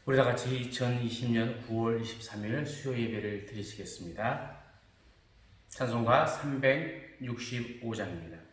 우리 다 같이 2020년 9월 23일 수요 예배를 드리시겠습니다. 찬송가 365장입니다.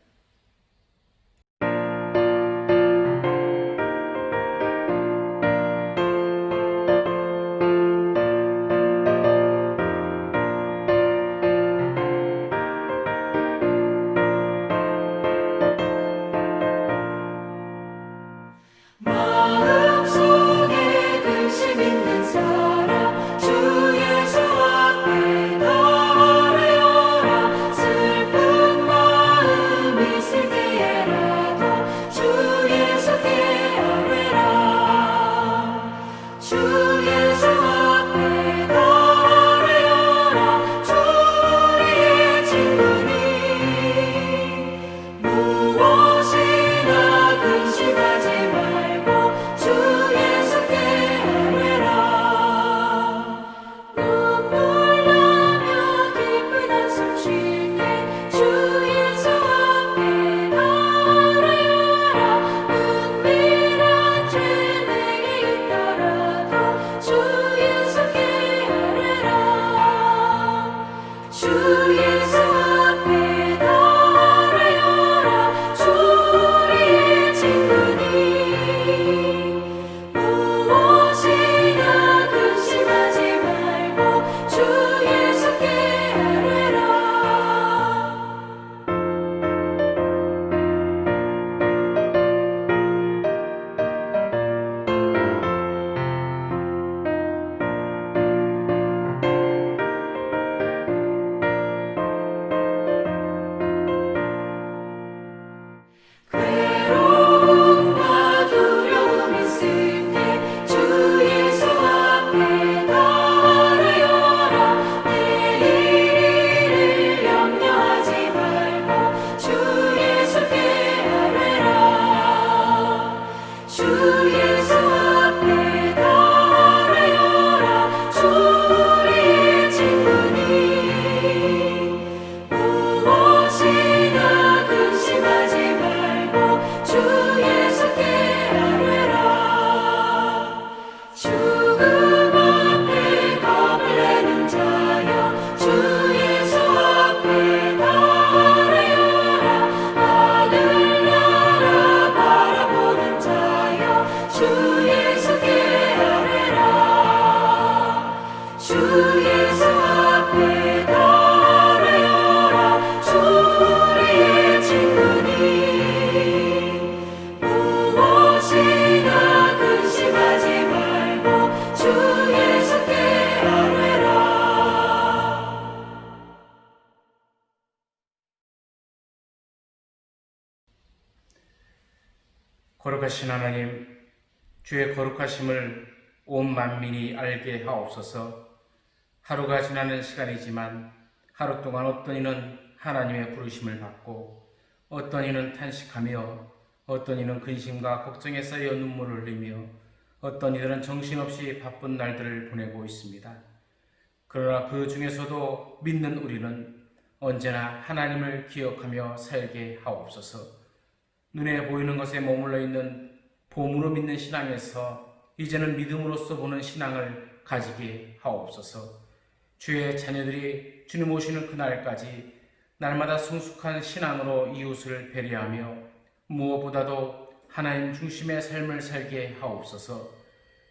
거룩하신 하나님, 주의 거룩하심을 온 만민이 알게 하옵소서. 하루가 지나는 시간이지만 하루 동안 어떤 이는 하나님의 부르심을 받고 어떤 이는 탄식하며 어떤 이는 근심과 걱정에 쌓여 눈물을 흘리며 어떤 이들은 정신없이 바쁜 날들을 보내고 있습니다. 그러나 그 중에서도 믿는 우리는 언제나 하나님을 기억하며 살게 하옵소서. 눈에 보이는 것에 머물러 있는 봄으로 믿는 신앙에서 이제는 믿음으로써 보는 신앙을 가지게 하옵소서. 주의 자녀들이 주님 오시는 그날까지 날마다 성숙한 신앙으로 이웃을 배려하며 무엇보다도 하나님 중심의 삶을 살게 하옵소서.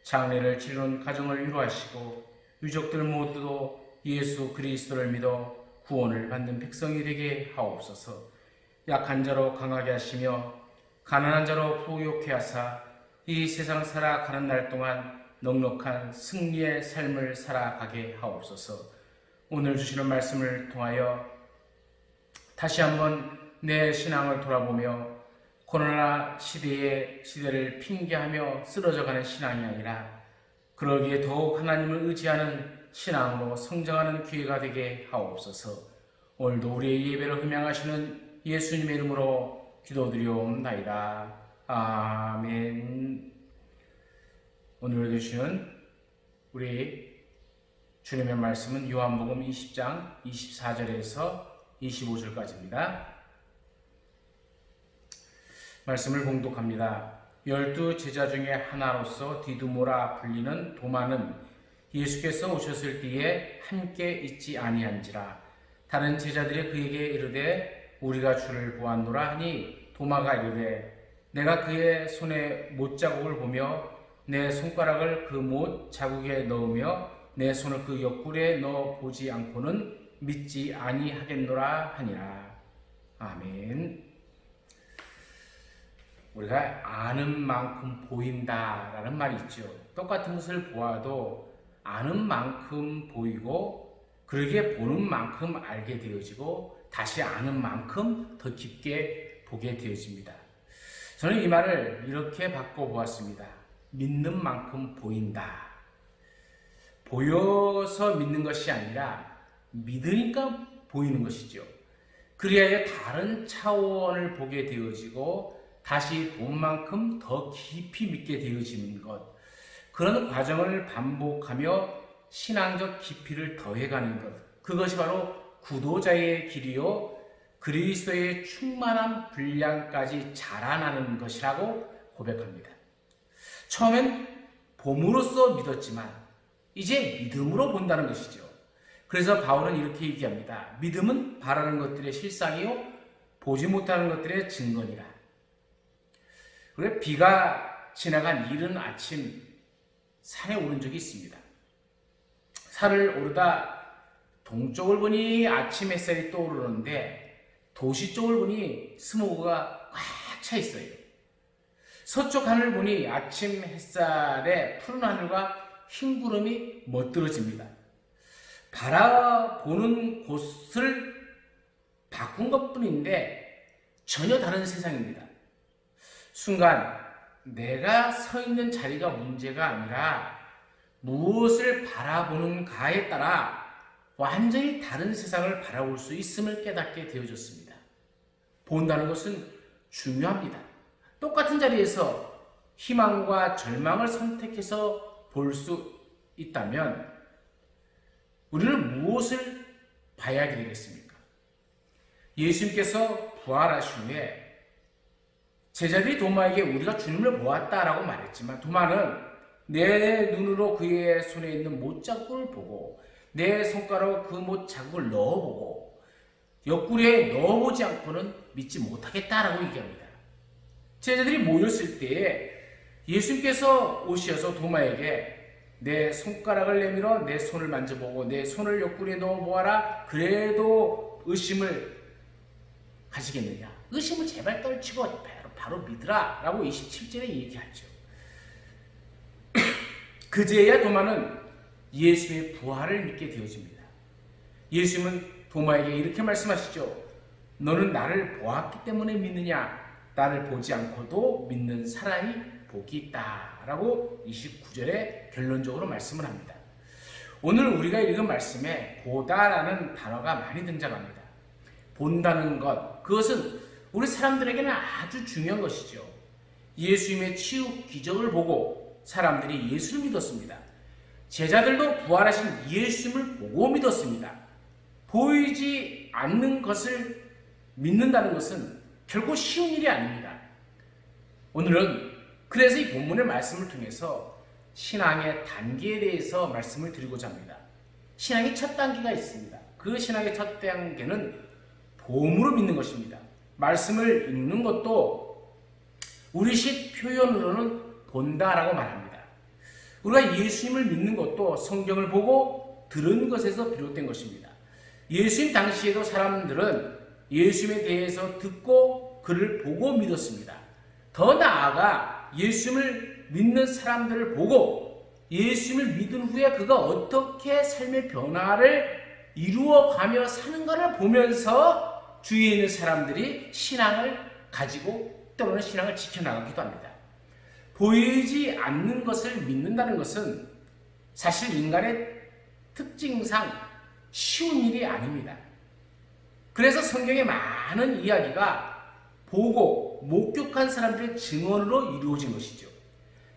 장래를 치르는 가정을 위로하시고 유족들 모두도 예수 그리스도를 믿어 구원을 받는 백성이 되게 하옵소서. 약한 자로 강하게 하시며 가난한 자로 부유케 하사 이 세상 살아가는 날 동안 넉넉한 승리의 삶을 살아가게 하옵소서. 오늘 주시는 말씀을 통하여 다시 한번 내 신앙을 돌아보며 코로나 시대를 핑계하며 쓰러져가는 신앙이 아니라 그러기에 더욱 하나님을 의지하는 신앙으로 성장하는 기회가 되게 하옵소서. 오늘도 우리의 예배를 흠양하시는 예수님의 이름으로 기도드리옵나이다. 아멘. 오늘 주시는 우리 주님의 말씀은 요한복음 20장 24절에서 25절까지입니다. 말씀을 봉독합니다. 12 제자 중에 하나로서 디두모라 불리는 도마는 예수께서 오셨을 때에 함께 있지 아니한지라. 다른 제자들이 그에게 이르되 우리가 주를 보았노라 하니 도마가 이르되 내가 그의 손에 못자국을 보며 내 손가락을 그 못 자국에 넣으며 내 손을 그 옆구리에 넣어 보지 않고는 믿지 아니하겠노라 하니라. 아멘. 우리가 아는 만큼 보인다라는 말이 있죠. 똑같은 것을 보아도 아는 만큼 보이고 그러게 보는 만큼 알게 되어지고 다시 아는 만큼 더 깊게 보게 되어집니다. 저는 이 말을 이렇게 바꿔보았습니다. 믿는 만큼 보인다. 보여서 믿는 것이 아니라 믿으니까 보이는 것이죠. 그리하여 다른 차원을 보게 되어지고 다시 본 만큼 더 깊이 믿게 되어지는 것. 그런 과정을 반복하며 신앙적 깊이를 더해가는 것. 그것이 바로 구도자의 길이요 그리스도의 충만한 분량까지 자라나는 것이라고 고백합니다. 처음엔 봄으로써 믿었지만 이제 믿음으로 본다는 것이죠. 그래서 바울은 이렇게 얘기합니다. 믿음은 바라는 것들의 실상이요 보지 못하는 것들의 증거니라. 그래 비가 지나간 이른 아침 산에 오른 적이 있습니다. 산을 오르다 동쪽을 보니 아침 햇살이 떠오르는데 도시 쪽을 보니 스모그가 꽉 차 있어요. 서쪽 하늘 보니 아침 햇살에 푸른 하늘과 흰 구름이 멋들어집니다. 바라보는 곳을 바꾼 것뿐인데 전혀 다른 세상입니다. 순간 내가 서 있는 자리가 문제가 아니라 무엇을 바라보는가에 따라 완전히 다른 세상을 바라볼 수 있음을 깨닫게 되어졌습니다. 본다는 것은 중요합니다. 똑같은 자리에서 희망과 절망을 선택해서 볼 수 있다면 우리는 무엇을 봐야 되겠습니까? 예수님께서 부활하신 후에 제자들이 도마에게 우리가 주님을 보았다라고 말했지만 도마는 내 눈으로 그의 손에 있는 못자국을 보고 내 손가락으로 그 못자국을 넣어보고 옆구리에 넣어보지 않고는 믿지 못하겠다라고 얘기합니다. 제자들이 모였을 때에 예수님께서 오셔서 도마에게 내 손가락을 내밀어 내 손을 만져보고 내 손을 옆구리에 넣어보아라. 그래도 의심을 가지겠느냐. 의심을 제발 떨치고 바로 믿으라 라고 27절에 얘기하죠. 그제야 도마는 예수의 부활을 믿게 되어집니다. 예수님은 도마에게 이렇게 말씀하시죠. 너는 나를 보았기 때문에 믿느냐. 나를 보지 않고도 믿는 사람이 복이 있다 라고 29절에 결론적으로 말씀을 합니다. 오늘 우리가 읽은 말씀에 보다라는 단어가 많이 등장합니다. 본다는 것, 그것은 우리 사람들에게는 아주 중요한 것이죠. 예수님의 치유 기적을 보고 사람들이 예수를 믿었습니다. 제자들도 부활하신 예수님을 보고 믿었습니다. 보이지 않는 것을 믿는다는 것은 결코 쉬운 일이 아닙니다. 오늘은 그래서 이 본문의 말씀을 통해서 신앙의 단계에 대해서 말씀을 드리고자 합니다. 신앙의 첫 단계가 있습니다. 그 신앙의 첫 단계는 보험으로 믿는 것입니다. 말씀을 읽는 것도 우리식 표현으로는 본다라고 말합니다. 우리가 예수님을 믿는 것도 성경을 보고 들은 것에서 비롯된 것입니다. 예수님 당시에도 사람들은 예수님에 대해서 듣고 그를 보고 믿었습니다. 더 나아가 예수님을 믿는 사람들을 보고 예수님을 믿은 후에 그가 어떻게 삶의 변화를 이루어가며 사는가를 보면서 주위에 있는 사람들이 신앙을 가지고 때로는 신앙을 지켜나가기도 합니다. 보이지 않는 것을 믿는다는 것은 사실 인간의 특징상 쉬운 일이 아닙니다. 그래서 성경의 많은 이야기가 보고 목격한 사람들의 증언으로 이루어진 것이죠.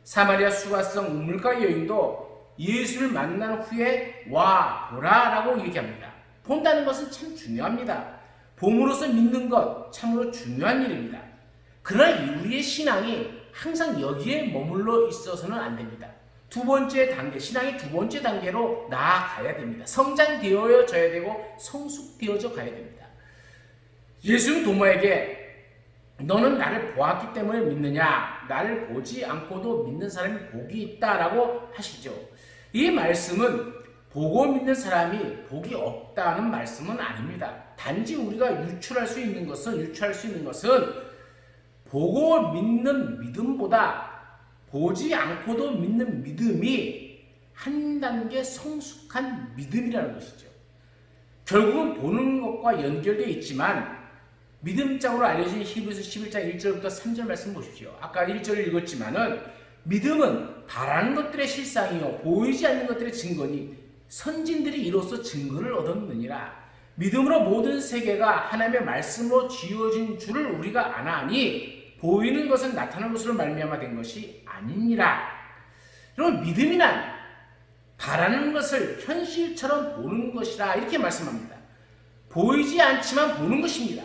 사마리아 수가성 우물가 여인도 예수를 만난 후에 와 보라 라고 얘기합니다. 본다는 것은 참 중요합니다. 봄으로써 믿는 것 참으로 중요한 일입니다. 그러나 우리의 신앙이 항상 여기에 머물러 있어서는 안 됩니다. 두 번째 단계, 신앙의 두 번째 단계로 나아가야 됩니다. 성장되어져야 되고 성숙되어져 가야 됩니다. 예수는 도마에게 너는 나를 보았기 때문에 믿느냐? 나를 보지 않고도 믿는 사람이 복이 있다라고 하시죠. 이 말씀은 보고 믿는 사람이 복이 없다는 말씀은 아닙니다. 단지 우리가 유추할 수 있는 것은 보고 믿는 믿음보다 보지 않고도 믿는 믿음이 한 단계 성숙한 믿음이라는 것이죠. 결국은 보는 것과 연결되어 있지만 믿음장으로 알려진 히브리서 11장 1절부터 3절 말씀 보십시오. 아까 1절을 읽었지만은 믿음은 바라는 것들의 실상이요 보이지 않는 것들의 증거니 선진들이 이로써 증거를 얻었느니라. 믿음으로 모든 세계가 하나님의 말씀으로 지어진 줄을 우리가 아나니 보이는 것은 나타난 것으로 말미암아 된 것이 아니니라. 여러분, 믿음이란 바라는 것을 현실처럼 보는 것이라 이렇게 말씀합니다. 보이지 않지만 보는 것입니다.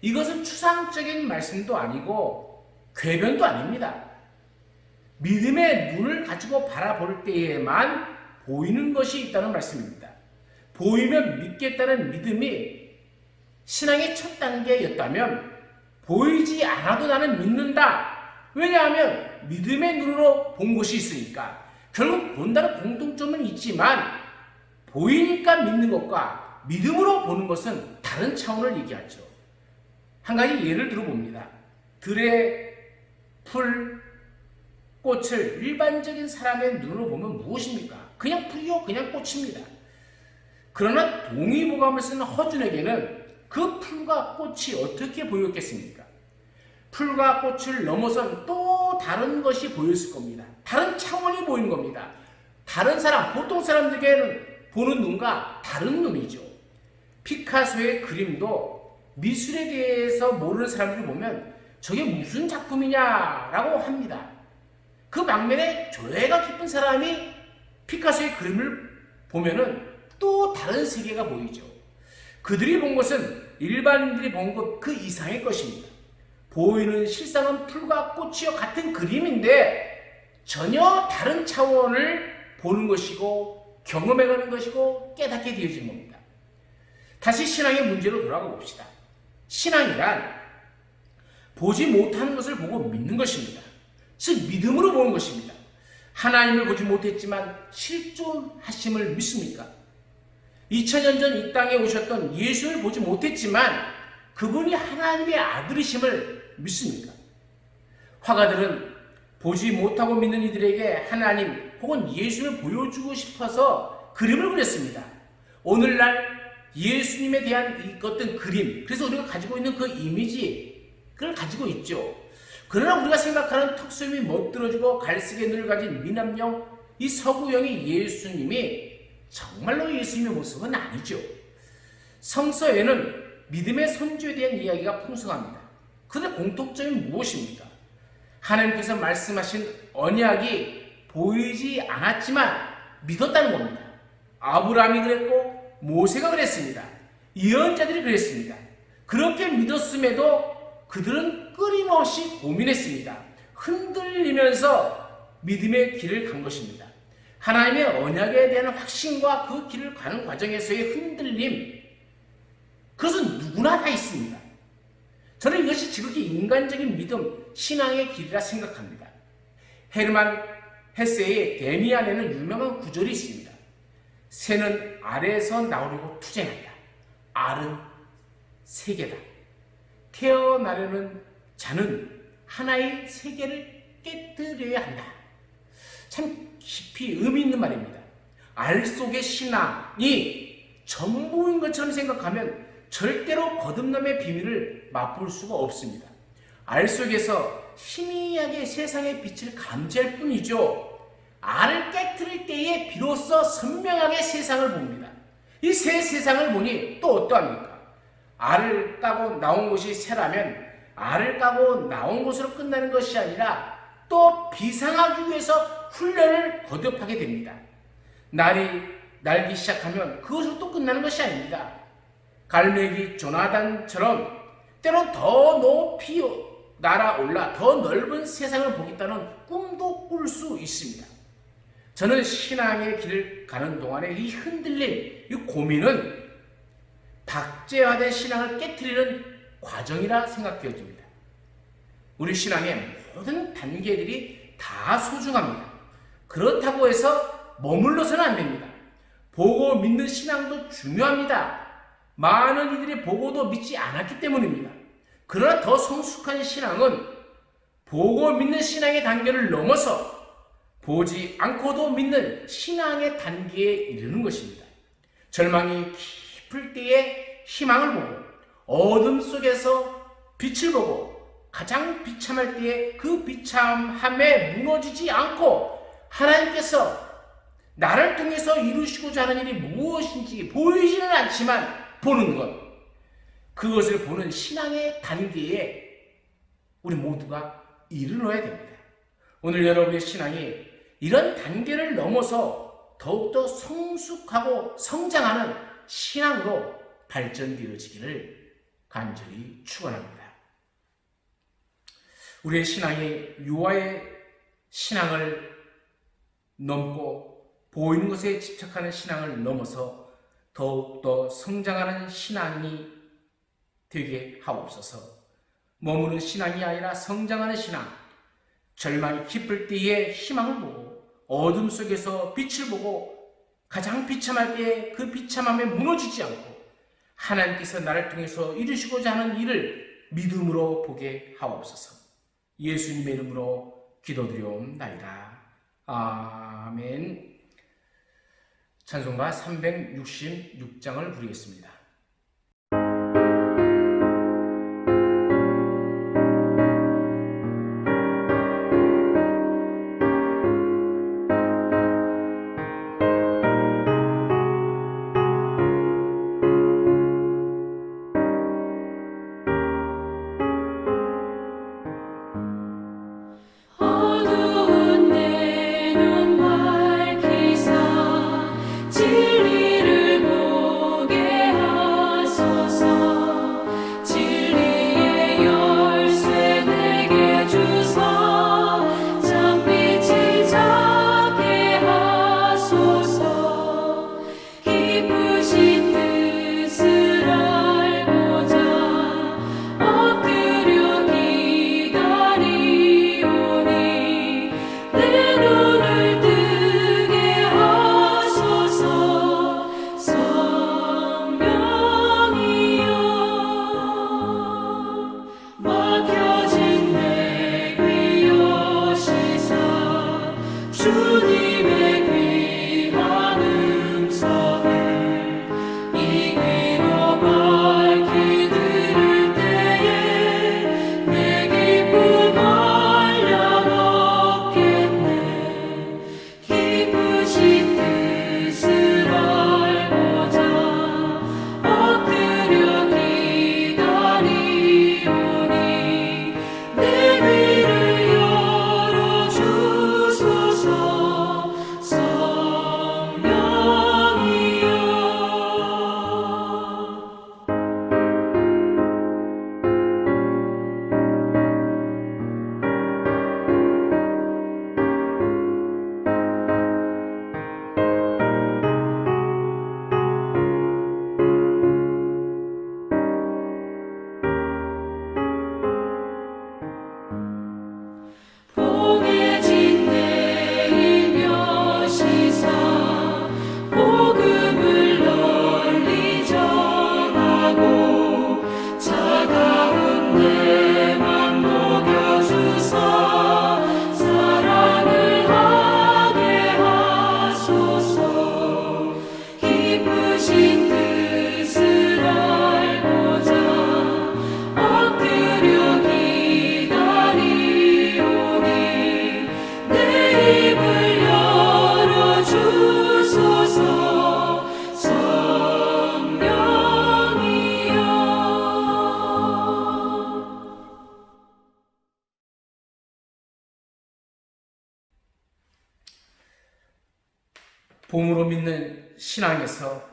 이것은 추상적인 말씀도 아니고 궤변도 아닙니다. 믿음의 눈을 가지고 바라볼 때에만 보이는 것이 있다는 말씀입니다. 보이면 믿겠다는 믿음이 신앙의 첫 단계였다면 보이지 않아도 나는 믿는다. 왜냐하면 믿음의 눈으로 본 것이 있으니까. 결국 본다는 공통점은 있지만 보이니까 믿는 것과 믿음으로 보는 것은 다른 차원을 얘기하죠. 한 가지 예를 들어봅니다. 들의 풀, 꽃을 일반적인 사람의 눈으로 보면 무엇입니까? 그냥 풀이요, 그냥 꽃입니다. 그러나 동의보감을 쓰는 허준에게는 그 풀과 꽃이 어떻게 보였겠습니까? 풀과 꽃을 넘어선 또 다른 것이 보였을 겁니다. 다른 차원이 보이는 겁니다. 다른 사람, 보통 사람들에게는 보는 눈과 다른 눈이죠. 피카소의 그림도 미술에 대해서 모르는 사람들이 보면 저게 무슨 작품이냐라고 합니다. 그 반면에 조예가 깊은 사람이 피카소의 그림을 보면은 또 다른 세계가 보이죠. 그들이 본 것은 일반인들이 본 것 그 이상의 것입니다. 보이는 실상은 풀과 꽃이요 같은 그림인데 전혀 다른 차원을 보는 것이고 경험해가는 것이고 깨닫게 되어진 겁니다. 다시 신앙의 문제로 돌아가 봅시다. 신앙이란 보지 못하는 것을 보고 믿는 것입니다. 즉 믿음으로 보는 것입니다. 하나님을 보지 못했지만 실존하심을 믿습니까? 2000년 전 이 땅에 오셨던 예수를 보지 못했지만 그분이 하나님의 아들이심을 믿습니까? 화가들은 보지 못하고 믿는 이들에게 하나님 혹은 예수를 보여주고 싶어서 그림을 그렸습니다. 오늘날 예수님에 대한 어떤 그림, 그래서 우리가 가지고 있는 그 이미지를 가지고 있죠. 그러나 우리가 생각하는 턱수염이 멋들어지고 갈색의 눈을 가진 미남형, 이 서구형의 예수님이 정말로 예수님의 모습은 아니죠. 성서에는 믿음의 선조에 대한 이야기가 풍성합니다. 그런데 공통점이 무엇입니까? 하나님께서 말씀하신 언약이 보이지 않았지만 믿었다는 겁니다. 아브라함이 그랬고 모세가 그랬습니다. 예언자들이 그랬습니다. 그렇게 믿었음에도 그들은 끊임없이 고민했습니다. 흔들리면서 믿음의 길을 간 것입니다. 하나님의 언약에 대한 확신과 그 길을 가는 과정에서의 흔들림, 그것은 누구나 다 있습니다. 저는 이것이 지극히 인간적인 믿음, 신앙의 길이라 생각합니다. 헤르만 헤세의 데미안에는 유명한 구절이 있습니다. 새는 알에서 나오려고 투쟁한다. 알은 세계다. 태어나려는 자는 하나의 세계를 깨뜨려야 한다. 참 깊이 의미 있는 말입니다. 알 속의 신앙이 전부인 것처럼 생각하면 절대로 거듭남의 비밀을 맛볼 수가 없습니다. 알 속에서 희미하게 세상의 빛을 감지할 뿐이죠. 알을 깨뜨릴 때에 비로소 선명하게 세상을 봅니다. 이 새 세상을 보니 또 어떠합니까? 알을 까고 나온 곳이 새라면 알을 까고 나온 곳으로 끝나는 것이 아니라 또 비상하기 위해서 훈련을 거듭하게 됩니다. 날이 날기 시작하면 그것으로 또 끝나는 것이 아닙니다. 갈매기 조나단처럼 때론 더 높이 날아올라 더 넓은 세상을 보겠다는 꿈도 꿀 수 있습니다. 저는 신앙의 길을 가는 동안에 이 흔들림, 이 고민은 박제화된 신앙을 깨트리는 과정이라 생각되어집니다. 우리 신앙의 모든 단계들이 다 소중합니다. 그렇다고 해서 머물러서는 안 됩니다. 보고 믿는 신앙도 중요합니다. 많은 이들이 보고도 믿지 않았기 때문입니다. 그러나 더 성숙한 신앙은 보고 믿는 신앙의 단계를 넘어서 보지 않고도 믿는 신앙의 단계에 이르는 것입니다. 절망이 깊을 때에 희망을 보고 어둠 속에서 빛을 보고 가장 비참할 때에 그 비참함에 무너지지 않고 하나님께서 나를 통해서 이루시고자 하는 일이 무엇인지 보이지는 않지만 보는 것, 그것을 보는 신앙의 단계에 우리 모두가 이르러야 됩니다. 오늘 여러분의 신앙이 이런 단계를 넘어서 더욱더 성숙하고 성장하는 신앙으로 발전되어지기를 간절히 축원합니다. 우리의 신앙이 유아의 신앙을 넘고 보이는 것에 집착하는 신앙을 넘어서 더욱더 성장하는 신앙이 되게 하옵소서. 머무는 신앙이 아니라 성장하는 신앙, 절망이 깊을 때에 희망을 보고 어둠 속에서 빛을 보고 가장 비참할 때에 그 비참함에 무너지지 않고 하나님께서 나를 통해서 이루시고자 하는 일을 믿음으로 보게 하옵소서. 예수님의 이름으로 기도드리옵나이다. 아멘. 찬송가 366장을 부르겠습니다. 봄으로 믿는 신앙에서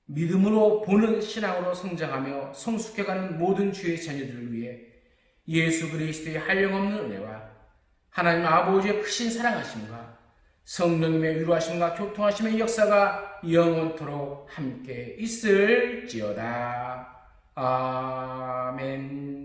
믿음으로 보는 신앙으로 성장하며 성숙해가는 모든 주의 자녀들을 위해 예수 그리스도의 한량없는 은혜와 하나님 아버지의 크신 사랑하심과 성령님의 위로하심과 교통하심의 역사가 영원토록 함께 있을지어다. 아멘.